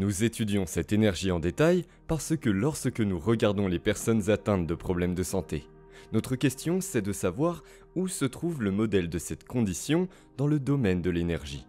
Nous étudions cette énergie en détail parce que lorsque nous regardons les personnes atteintes de problèmes de santé, notre question c'est de savoir où se trouve le modèle de cette condition dans le domaine de l'énergie.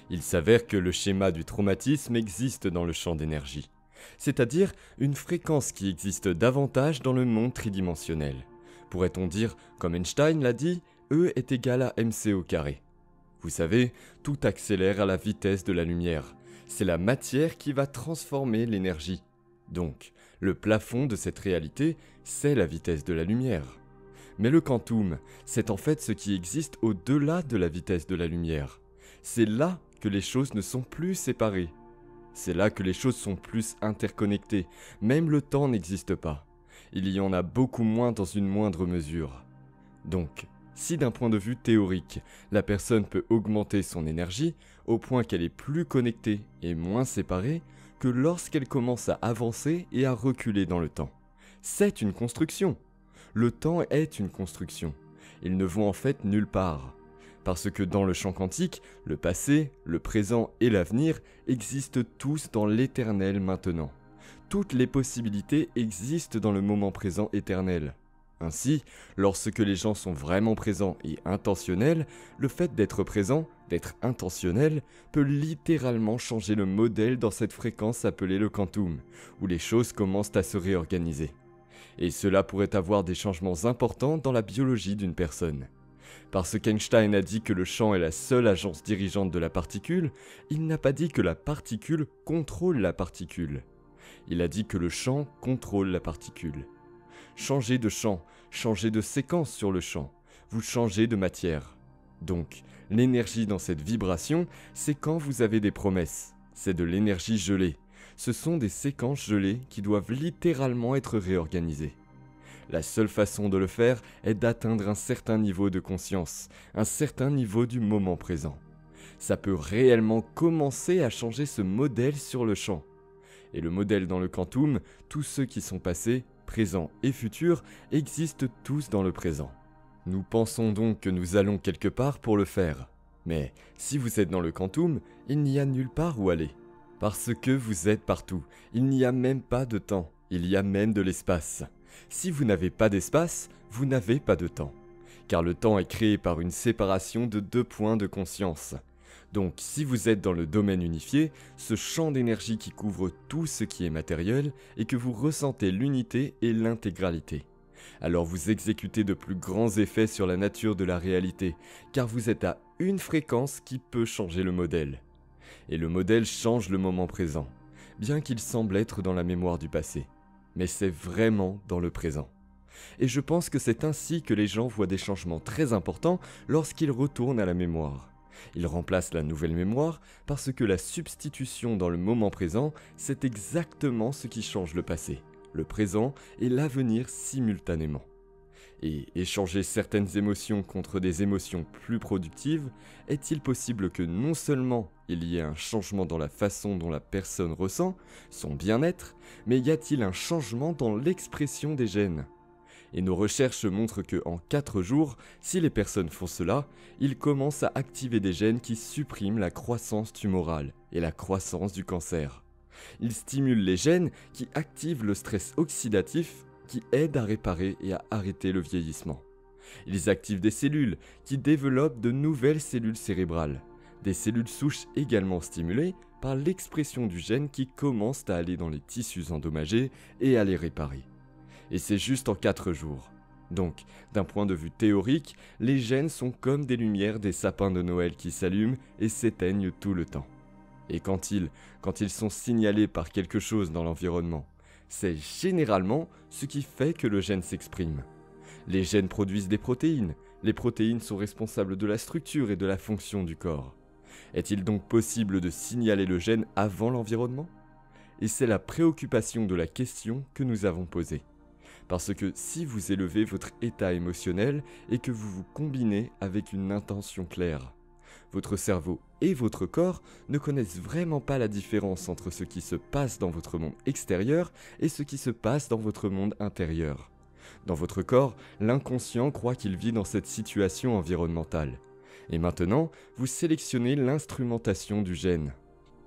Il s'avère que le schéma du traumatisme existe dans le champ d'énergie, c'est-à-dire une fréquence qui existe davantage dans le monde tridimensionnel. Pourrait-on dire, comme Einstein l'a dit, E est égal à mc au carré. Vous savez, tout accélère à la vitesse de la lumière. C'est la matière qui va transformer l'énergie. Donc, le plafond de cette réalité, c'est la vitesse de la lumière. Mais le quantum, c'est en fait ce qui existe au-delà de la vitesse de la lumière. C'est là que les choses ne sont plus séparées. C'est là que les choses sont plus interconnectées. Même le temps n'existe pas. Il y en a beaucoup moins dans une moindre mesure. Donc, si d'un point de vue théorique, la personne peut augmenter son énergie au point qu'elle est plus connectée et moins séparée que lorsqu'elle commence à avancer et à reculer dans le temps. C'est une construction. Le temps est une construction. Ils ne vont en fait nulle part. Parce que dans le champ quantique, le passé, le présent et l'avenir existent tous dans l'éternel maintenant. Toutes les possibilités existent dans le moment présent éternel. Ainsi, lorsque les gens sont vraiment présents et intentionnels, le fait d'être présent, d'être intentionnel, peut littéralement changer le modèle dans cette fréquence appelée le quantum, où les choses commencent à se réorganiser. Et cela pourrait avoir des changements importants dans la biologie d'une personne. Parce qu'Einstein a dit que le champ est la seule agence dirigeante de la particule, il n'a pas dit que la particule contrôle la particule. Il a dit que le champ contrôle la particule. Changez de champ, changez de séquence sur le champ, vous changez de matière. Donc, l'énergie dans cette vibration, c'est quand vous avez des promesses, c'est de l'énergie gelée. Ce sont des séquences gelées qui doivent littéralement être réorganisées. La seule façon de le faire est d'atteindre un certain niveau de conscience, un certain niveau du moment présent. Ça peut réellement commencer à changer ce modèle sur le champ. Et le modèle dans le quantum, tous ceux qui sont passés, présents et futurs, existent tous dans le présent. Nous pensons donc que nous allons quelque part pour le faire. Mais si vous êtes dans le quantum, il n'y a nulle part où aller. Parce que vous êtes partout, il n'y a même pas de temps, il y a même de l'espace. Si vous n'avez pas d'espace, vous n'avez pas de temps. Car le temps est créé par une séparation de deux points de conscience. Donc si vous êtes dans le domaine unifié, ce champ d'énergie qui couvre tout ce qui est matériel et que vous ressentez l'unité et l'intégralité. Alors vous exécutez de plus grands effets sur la nature de la réalité, car vous êtes à une fréquence qui peut changer le modèle. Et le modèle change le moment présent, bien qu'il semble être dans la mémoire du passé. Mais c'est vraiment dans le présent. Et je pense que c'est ainsi que les gens voient des changements très importants lorsqu'ils retournent à la mémoire. Ils remplacent la nouvelle mémoire parce que la substitution dans le moment présent, c'est exactement ce qui change le passé, le présent et l'avenir simultanément. Et échanger certaines émotions contre des émotions plus productives, est-il possible que non seulement il y ait un changement dans la façon dont la personne ressent son bien-être, mais y a-t-il un changement dans l'expression des gènes ? Et nos recherches montrent que en 4 jours, si les personnes font cela, ils commencent à activer des gènes qui suppriment la croissance tumorale et la croissance du cancer. Ils stimulent les gènes qui activent le stress oxydatif qui aident à réparer et à arrêter le vieillissement. Ils activent des cellules qui développent de nouvelles cellules cérébrales, des cellules souches également stimulées par l'expression du gène qui commence à aller dans les tissus endommagés et à les réparer. Et c'est juste en 4 jours. Donc, d'un point de vue théorique, les gènes sont comme des lumières des sapins de Noël qui s'allument et s'éteignent tout le temps. Et quand ils sont signalés par quelque chose dans l'environnement, c'est généralement ce qui fait que le gène s'exprime. Les gènes produisent des protéines. Les protéines sont responsables de la structure et de la fonction du corps. Est-il donc possible de signaler le gène avant l'environnement ? Et c'est la préoccupation de la question que nous avons posée. Parce que si vous élevez votre état émotionnel et que vous vous combinez avec une intention claire, votre cerveau et votre corps ne connaissent vraiment pas la différence entre ce qui se passe dans votre monde extérieur et ce qui se passe dans votre monde intérieur. Dans votre corps, l'inconscient croit qu'il vit dans cette situation environnementale. Et maintenant, vous sélectionnez l'instrumentation du gène.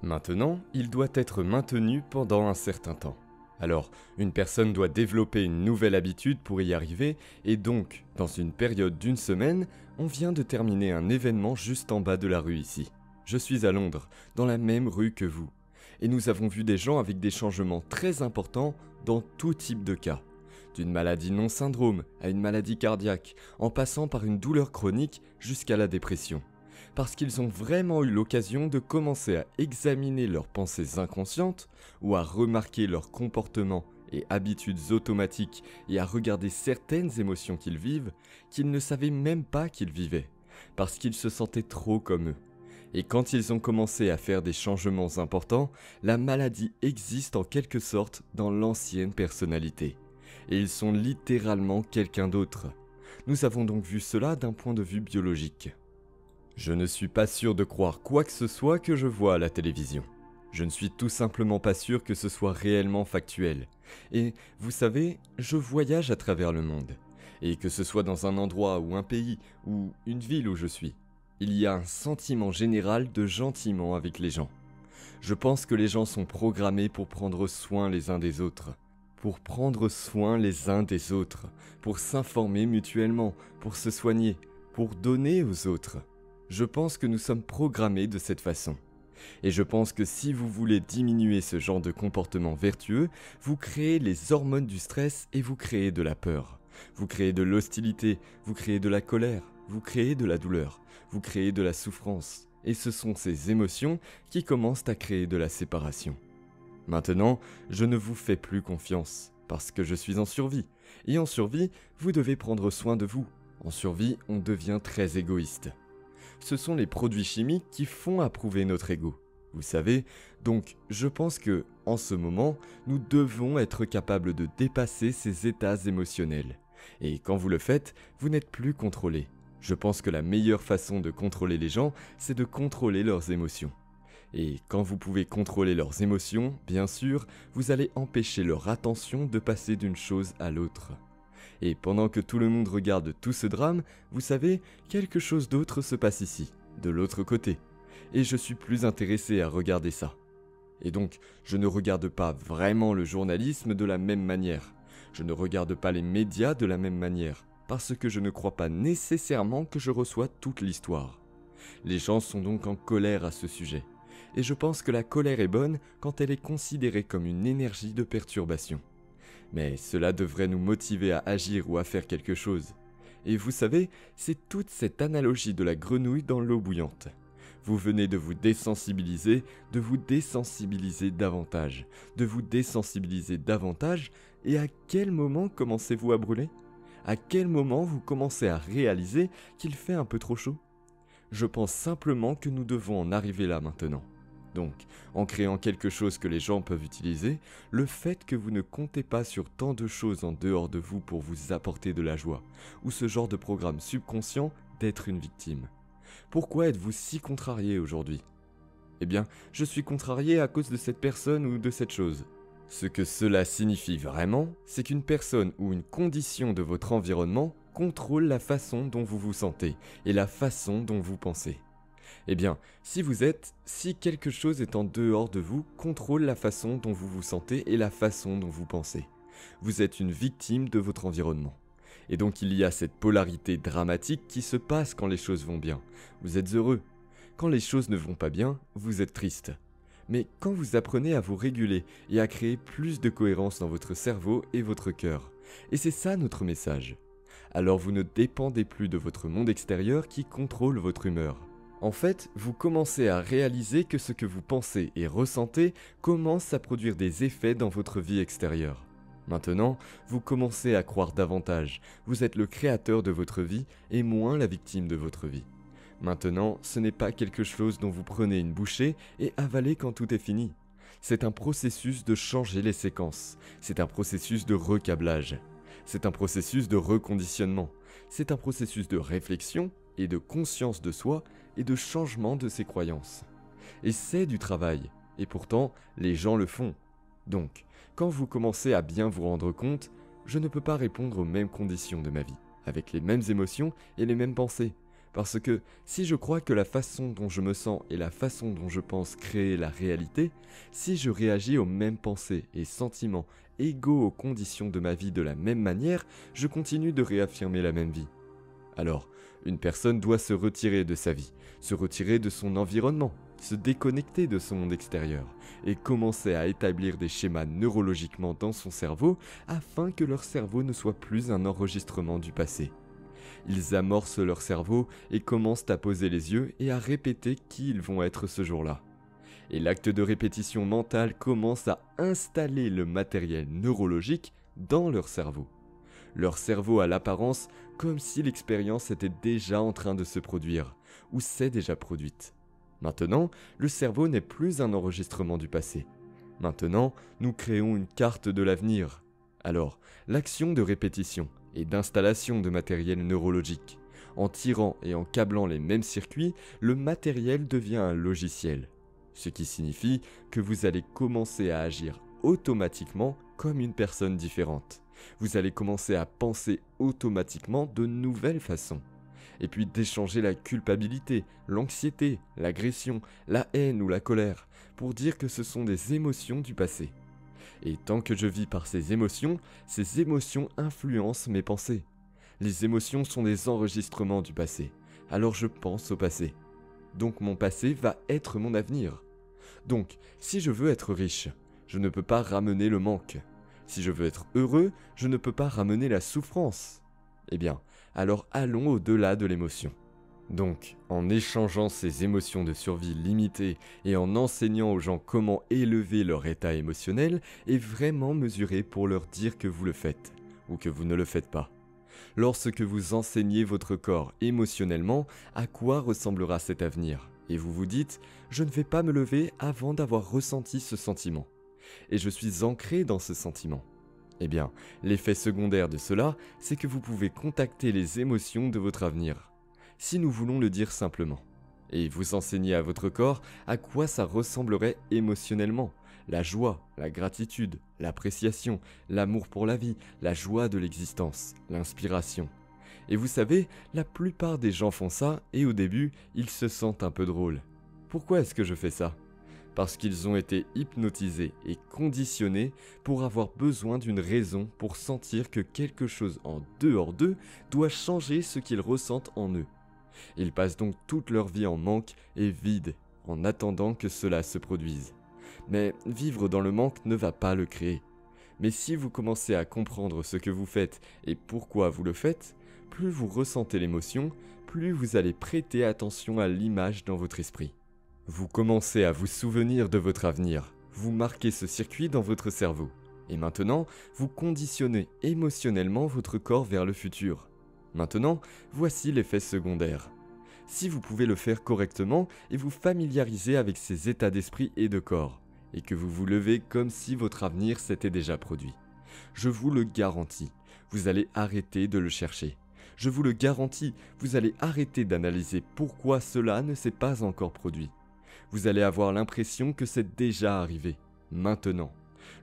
Maintenant, il doit être maintenu pendant un certain temps. Alors, une personne doit développer une nouvelle habitude pour y arriver, et donc, dans une période d'une semaine, on vient de terminer un événement juste en bas de la rue ici. Je suis à Londres, dans la même rue que vous, et nous avons vu des gens avec des changements très importants dans tout type de cas. D'une maladie non syndrome à une maladie cardiaque, en passant par une douleur chronique jusqu'à la dépression. Parce qu'ils ont vraiment eu l'occasion de commencer à examiner leurs pensées inconscientes ou à remarquer leurs comportements et habitudes automatiques et à regarder certaines émotions qu'ils vivent qu'ils ne savaient même pas qu'ils vivaient, parce qu'ils se sentaient trop comme eux. Et quand ils ont commencé à faire des changements importants, la maladie existe en quelque sorte dans l'ancienne personnalité. Et ils sont littéralement quelqu'un d'autre. Nous avons donc vu cela d'un point de vue biologique. Je ne suis pas sûr de croire quoi que ce soit que je vois à la télévision. Je ne suis tout simplement pas sûr que ce soit réellement factuel. Et vous savez, je voyage à travers le monde. Et que ce soit dans un endroit ou un pays ou une ville où je suis, il y a un sentiment général de gentiment avec les gens. Je pense que les gens sont programmés pour prendre soin les uns des autres. Pour prendre soin les uns des autres. Pour s'informer mutuellement. Pour se soigner. Pour donner aux autres. Je pense que nous sommes programmés de cette façon. Et je pense que si vous voulez diminuer ce genre de comportement vertueux, vous créez les hormones du stress et vous créez de la peur. Vous créez de l'hostilité, vous créez de la colère, vous créez de la douleur, vous créez de la souffrance. Et ce sont ces émotions qui commencent à créer de la séparation. Maintenant, je ne vous fais plus confiance, parce que je suis en survie. Et en survie, vous devez prendre soin de vous. En survie, on devient très égoïste. Ce sont les produits chimiques qui font approuver notre ego. Vous savez, donc je pense que, en ce moment, nous devons être capables de dépasser ces états émotionnels. Et quand vous le faites, vous n'êtes plus contrôlé. Je pense que la meilleure façon de contrôler les gens, c'est de contrôler leurs émotions. Et quand vous pouvez contrôler leurs émotions, bien sûr, vous allez empêcher leur attention de passer d'une chose à l'autre. Et pendant que tout le monde regarde tout ce drame, vous savez, quelque chose d'autre se passe ici, de l'autre côté. Et je suis plus intéressé à regarder ça. Et donc, je ne regarde pas vraiment le journalisme de la même manière. Je ne regarde pas les médias de la même manière, parce que je ne crois pas nécessairement que je reçois toute l'histoire. Les gens sont donc en colère à ce sujet. Et je pense que la colère est bonne quand elle est considérée comme une énergie de perturbation. Mais cela devrait nous motiver à agir ou à faire quelque chose. Et vous savez, c'est toute cette analogie de la grenouille dans l'eau bouillante. Vous venez de vous désensibiliser davantage, et à quel moment commencez-vous à brûler ? À quel moment vous commencez à réaliser qu'il fait un peu trop chaud ? Je pense simplement que nous devons en arriver là maintenant. Donc, en créant quelque chose que les gens peuvent utiliser, le fait que vous ne comptez pas sur tant de choses en dehors de vous pour vous apporter de la joie, ou ce genre de programme subconscient d'être une victime. Pourquoi êtes-vous si contrarié aujourd'hui ? Eh bien, je suis contrarié à cause de cette personne ou de cette chose. Ce que cela signifie vraiment, c'est qu'une personne ou une condition de votre environnement contrôle la façon dont vous vous sentez et la façon dont vous pensez. Eh bien, si quelque chose est en dehors de vous, contrôle la façon dont vous vous sentez et la façon dont vous pensez. Vous êtes une victime de votre environnement. Et donc il y a cette polarité dramatique qui se passe quand les choses vont bien. Vous êtes heureux. Quand les choses ne vont pas bien, vous êtes triste. Mais quand vous apprenez à vous réguler et à créer plus de cohérence dans votre cerveau et votre cœur, et c'est ça notre message, alors vous ne dépendez plus de votre monde extérieur qui contrôle votre humeur. En fait, vous commencez à réaliser que ce que vous pensez et ressentez commence à produire des effets dans votre vie extérieure. Maintenant, vous commencez à croire davantage. Vous êtes le créateur de votre vie et moins la victime de votre vie. Maintenant, ce n'est pas quelque chose dont vous prenez une bouchée et avalez quand tout est fini. C'est un processus de changer les séquences. C'est un processus de recablage. C'est un processus de reconditionnement. C'est un processus de réflexion et de conscience de soi et de changement de ses croyances. Et c'est du travail. Et pourtant, les gens le font. Donc, quand vous commencez à bien vous rendre compte, je ne peux pas répondre aux mêmes conditions de ma vie, avec les mêmes émotions et les mêmes pensées. Parce que si je crois que la façon dont je me sens et la façon dont je pense créer la réalité, si je réagis aux mêmes pensées et sentiments égaux aux conditions de ma vie de la même manière, je continue de réaffirmer la même vie. Alors, une personne doit se retirer de sa vie, se retirer de son environnement, se déconnecter de son monde extérieur et commencer à établir des schémas neurologiquement dans son cerveau afin que leur cerveau ne soit plus un enregistrement du passé. Ils amorcent leur cerveau et commencent à poser les yeux et à répéter qui ils vont être ce jour-là. Et l'acte de répétition mentale commence à installer le matériel neurologique dans leur cerveau. Leur cerveau a l'apparence comme si l'expérience était déjà en train de se produire, ou s'est déjà produite. Maintenant, le cerveau n'est plus un enregistrement du passé. Maintenant, nous créons une carte de l'avenir. Alors, l'action de répétition et d'installation de matériel neurologique. En tirant et en câblant les mêmes circuits, le matériel devient un logiciel. Ce qui signifie que vous allez commencer à agir automatiquement comme une personne différente. Vous allez commencer à penser automatiquement de nouvelles façons. Et puis d'échanger la culpabilité, l'anxiété, l'agression, la haine ou la colère, pour dire que ce sont des émotions du passé. Et tant que je vis par ces émotions influencent mes pensées. Les émotions sont des enregistrements du passé, alors je pense au passé. Donc mon passé va être mon avenir. Donc, si je veux être riche, je ne peux pas ramener le manque. Si je veux être heureux, je ne peux pas ramener la souffrance. Eh bien, alors allons au-delà de l'émotion. Donc, en échangeant ces émotions de survie limitées et en enseignant aux gens comment élever leur état émotionnel et vraiment mesurer pour leur dire que vous le faites, ou que vous ne le faites pas. Lorsque vous enseignez votre corps émotionnellement, à quoi ressemblera cet avenir ? Et vous vous dites, je ne vais pas me lever avant d'avoir ressenti ce sentiment. Et je suis ancré dans ce sentiment. Eh bien, l'effet secondaire de cela, c'est que vous pouvez contacter les émotions de votre avenir. Si nous voulons le dire simplement. Et vous enseignez à votre corps à quoi ça ressemblerait émotionnellement. La joie, la gratitude, l'appréciation, l'amour pour la vie, la joie de l'existence, l'inspiration. Et vous savez, la plupart des gens font ça et au début, ils se sentent un peu drôles. Pourquoi est-ce que je fais ça ? Parce qu'ils ont été hypnotisés et conditionnés pour avoir besoin d'une raison pour sentir que quelque chose en dehors d'eux doit changer ce qu'ils ressentent en eux. Ils passent donc toute leur vie en manque et vide, en attendant que cela se produise. Mais vivre dans le manque ne va pas le créer. Mais si vous commencez à comprendre ce que vous faites et pourquoi vous le faites, plus vous ressentez l'émotion, plus vous allez prêter attention à l'image dans votre esprit. Vous commencez à vous souvenir de votre avenir, vous marquez ce circuit dans votre cerveau. Et maintenant, vous conditionnez émotionnellement votre corps vers le futur. Maintenant, voici l'effet secondaire. Si vous pouvez le faire correctement et vous familiariser avec ces états d'esprit et de corps, et que vous vous levez comme si votre avenir s'était déjà produit, je vous le garantis, vous allez arrêter de le chercher. Je vous le garantis, vous allez arrêter d'analyser pourquoi cela ne s'est pas encore produit. Vous allez avoir l'impression que c'est déjà arrivé, maintenant.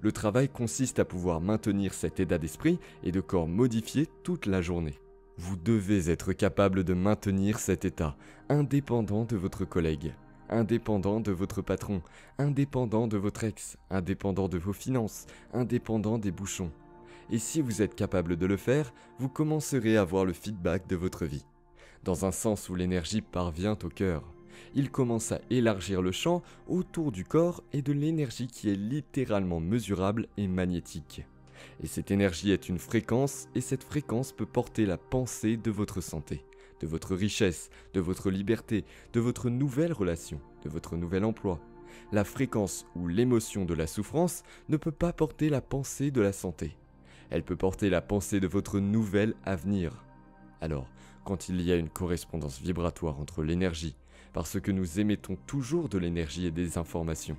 Le travail consiste à pouvoir maintenir cet état d'esprit et de corps modifié toute la journée. Vous devez être capable de maintenir cet état, indépendant de votre collègue, indépendant de votre patron, indépendant de votre ex, indépendant de vos finances, indépendant des bouchons. Et si vous êtes capable de le faire, vous commencerez à voir le feedback de votre vie. Dans un sens où l'énergie parvient au cœur. Il commence à élargir le champ autour du corps et de l'énergie qui est littéralement mesurable et magnétique. Et cette énergie est une fréquence, et cette fréquence peut porter la pensée de votre santé, de votre richesse, de votre liberté, de votre nouvelle relation, de votre nouvel emploi. La fréquence ou l'émotion de la souffrance ne peut pas porter la pensée de la santé. Elle peut porter la pensée de votre nouvel avenir. Alors, quand il y a une correspondance vibratoire entre l'énergie, parce que nous émettons toujours de l'énergie et des informations,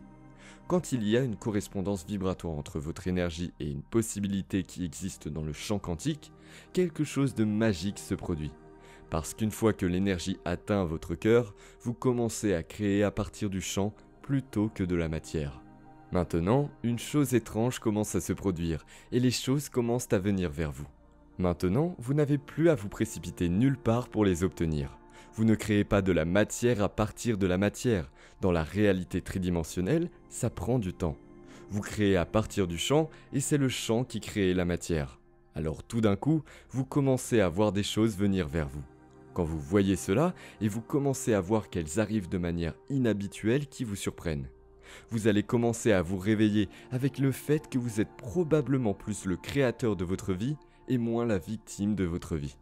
quand il y a une correspondance vibratoire entre votre énergie et une possibilité qui existe dans le champ quantique, quelque chose de magique se produit. Parce qu'une fois que l'énergie atteint votre cœur, vous commencez à créer à partir du champ plutôt que de la matière. Maintenant, une chose étrange commence à se produire et les choses commencent à venir vers vous. Maintenant, vous n'avez plus à vous précipiter nulle part pour les obtenir. Vous ne créez pas de la matière à partir de la matière. Dans la réalité tridimensionnelle, ça prend du temps. Vous créez à partir du champ et c'est le champ qui crée la matière. Alors tout d'un coup, vous commencez à voir des choses venir vers vous. Quand vous voyez cela, et vous commencez à voir qu'elles arrivent de manière inhabituelle qui vous surprennent. Vous allez commencer à vous réveiller avec le fait que vous êtes probablement plus le créateur de votre vie et moins la victime de votre vie.